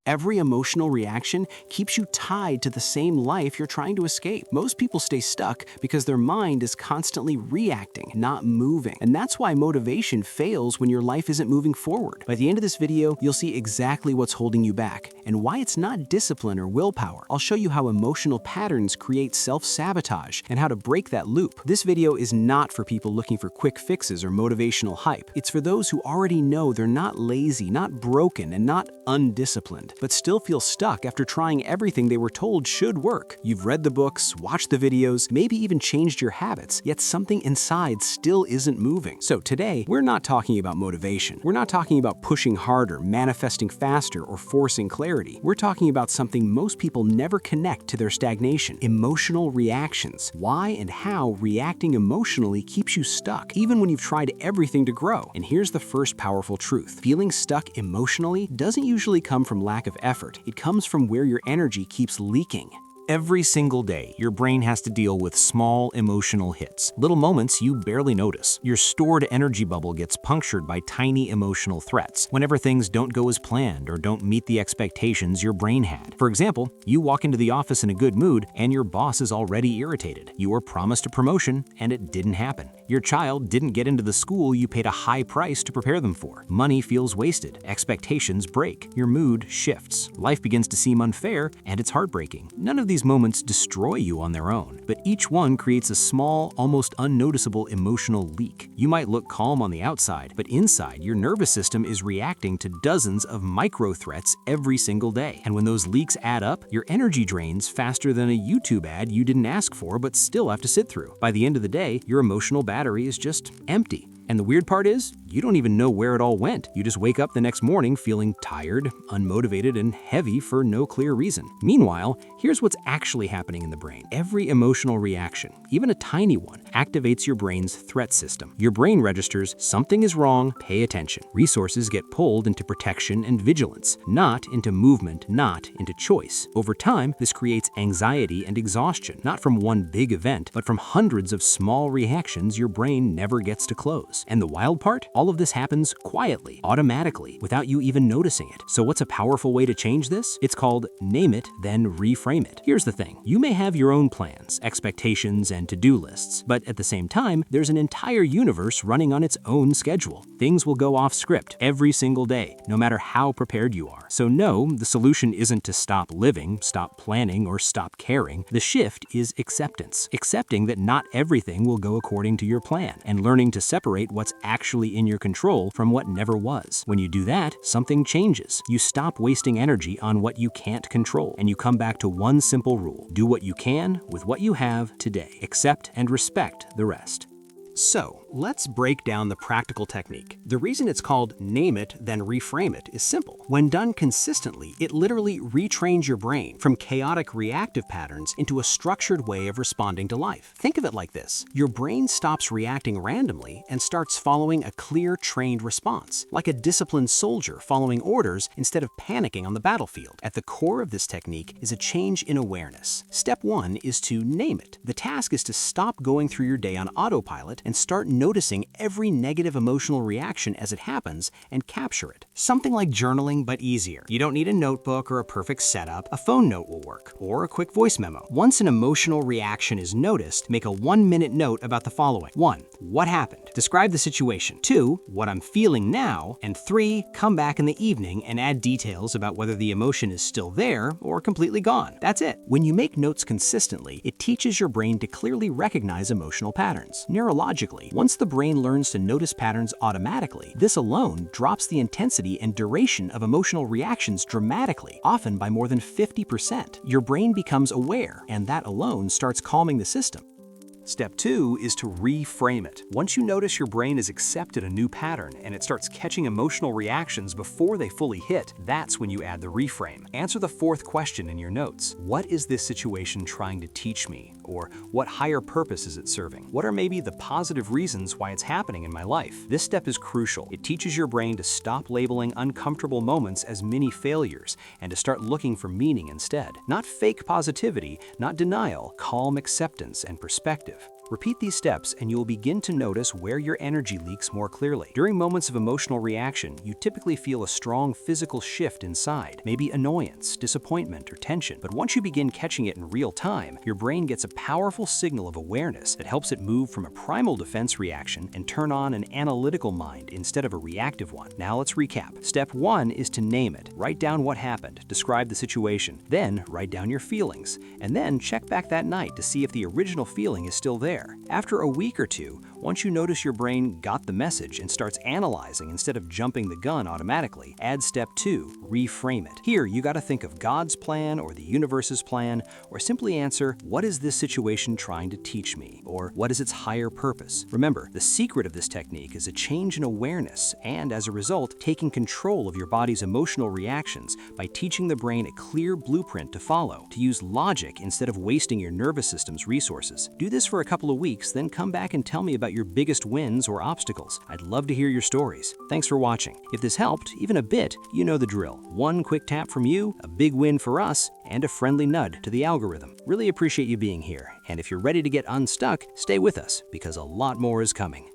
Every emotional reaction keeps you tied to the same life you're trying to escape. Most people stay stuck because their mind is constantly reacting, not moving. And that's why motivation fails when your life isn't moving forward. By the end of this video, you'll see exactly what's holding you back and why it's not discipline or willpower. I'll show you how emotional patterns create self-sabotage and how to break that loop. This video is not for people looking for quick fixes or motivational hype. It's for those who already know they're not lazy, not broken, and not undisciplined, but still feel stuck after trying everything they were told should work. You've read the books, watched the videos, maybe even changed your habits, yet something inside still isn't moving. So today, we're not talking about motivation. We're not talking about pushing harder, manifesting faster, or forcing clarity. We're talking about something most people never connect to their stagnation: emotional reactions. Why and how reacting emotionally keeps you stuck, even when you've tried everything to grow. And here's the first powerful truth: feeling stuck emotionally doesn't usually come from lack of effort. It comes from where your energy keeps leaking. Every single day, your brain has to deal with small emotional hits, little moments you barely notice. Your stored energy bubble gets punctured by tiny emotional threats whenever things don't go as planned or don't meet the expectations your brain had. For example, you walk into the office in a good mood and your boss is already irritated. You were promised a promotion and it didn't happen. Your child didn't get into the school you paid a high price to prepare them for. Money feels wasted. Expectations break. Your mood shifts. Life begins to seem unfair and it's heartbreaking. None of these moments destroy you on their own, but each one creates a small, almost unnoticeable emotional leak. You might look calm on the outside, but inside, your nervous system is reacting to dozens of micro threats every single day. And when those leaks add up, your energy drains faster than a YouTube ad you didn't ask for but still have to sit through. By the end of the day, your emotional battery is just empty. And the weird part is, you don't even know where it all went. You just wake up the next morning feeling tired, unmotivated, and heavy for no clear reason. Meanwhile, here's what's actually happening in the brain. Every emotional reaction, even a tiny one, activates your brain's threat system. Your brain registers something is wrong, pay attention. Resources get pulled into protection and vigilance, not into movement, not into choice. Over time, this creates anxiety and exhaustion, not from one big event, but from hundreds of small reactions your brain never gets to close. And the wild part? All of this happens quietly, automatically, without you even noticing it. So what's a powerful way to change this? It's called name it, then reframe it. Here's the thing. You may have your own plans, expectations, and to-do lists, but at the same time, there's an entire universe running on its own schedule. Things will go off script every single day, no matter how prepared you are. So no, the solution isn't to stop living, stop planning, or stop caring. The shift is acceptance. Accepting that not everything will go according to your plan, and learning to separate what's actually in your control from what never was. When you do that, something changes. You stop wasting energy on what you can't control, and you come back to one simple rule: do what you can with what you have today. Accept and respect the rest. So, let's break down the practical technique. The reason it's called name it, then reframe it is simple. When done consistently, it literally retrains your brain from chaotic reactive patterns into a structured way of responding to life. Think of it like this. Your brain stops reacting randomly and starts following a clear, trained response, like a disciplined soldier following orders instead of panicking on the battlefield. At the core of this technique is a change in awareness. Step 1 is to name it. The task is to stop going through your day on autopilot and start noticing every negative emotional reaction as it happens and capture it. Something like journaling, but easier. You don't need a notebook or a perfect setup. A phone note will work, or a quick voice memo. Once an emotional reaction is noticed, make a 1-minute note about the following. 1. What happened? Describe the situation. 2. What I'm feeling now. And 3. Come back in the evening and add details about whether the emotion is still there or completely gone. That's it. When you make notes consistently, it teaches your brain to clearly recognize emotional patterns. Neurologically, once the brain learns to notice patterns automatically, this alone drops the intensity and duration of emotional reactions dramatically, often by more than 50%. Your brain becomes aware, and that alone starts calming the system. Step 2 is to reframe it. Once you notice your brain has accepted a new pattern and it starts catching emotional reactions before they fully hit, that's when you add the reframe. Answer the 4th question in your notes. What is this situation trying to teach me? Or what higher purpose is it serving? What are maybe the positive reasons why it's happening in my life? This step is crucial. It teaches your brain to stop labeling uncomfortable moments as mini failures and to start looking for meaning instead. Not fake positivity, not denial, calm acceptance and perspective. Repeat these steps and you will begin to notice where your energy leaks more clearly. During moments of emotional reaction, you typically feel a strong physical shift inside, maybe annoyance, disappointment, or tension. But once you begin catching it in real time, your brain gets a powerful signal of awareness that helps it move from a primal defense reaction and turn on an analytical mind instead of a reactive one. Now let's recap. Step 1 is to name it. Write down what happened, describe the situation, then write down your feelings, and then check back that night to see if the original feeling is still there. After a week or two, once you notice your brain got the message and starts analyzing instead of jumping the gun automatically, add step 2, reframe it. Here, you gotta think of God's plan or the universe's plan, or simply answer, what is this situation trying to teach me? Or what is its higher purpose? Remember, the secret of this technique is a change in awareness and, as a result, taking control of your body's emotional reactions by teaching the brain a clear blueprint to follow, to use logic instead of wasting your nervous system's resources. Do this for a couple of weeks, then come back and tell me about your biggest wins or obstacles. I'd love to hear your stories. Thanks for watching. If this helped, even a bit, you know the drill. One quick tap from you, a big win for us, and a friendly nudge to the algorithm. Really appreciate you being here, and if you're ready to get unstuck, stay with us, because a lot more is coming.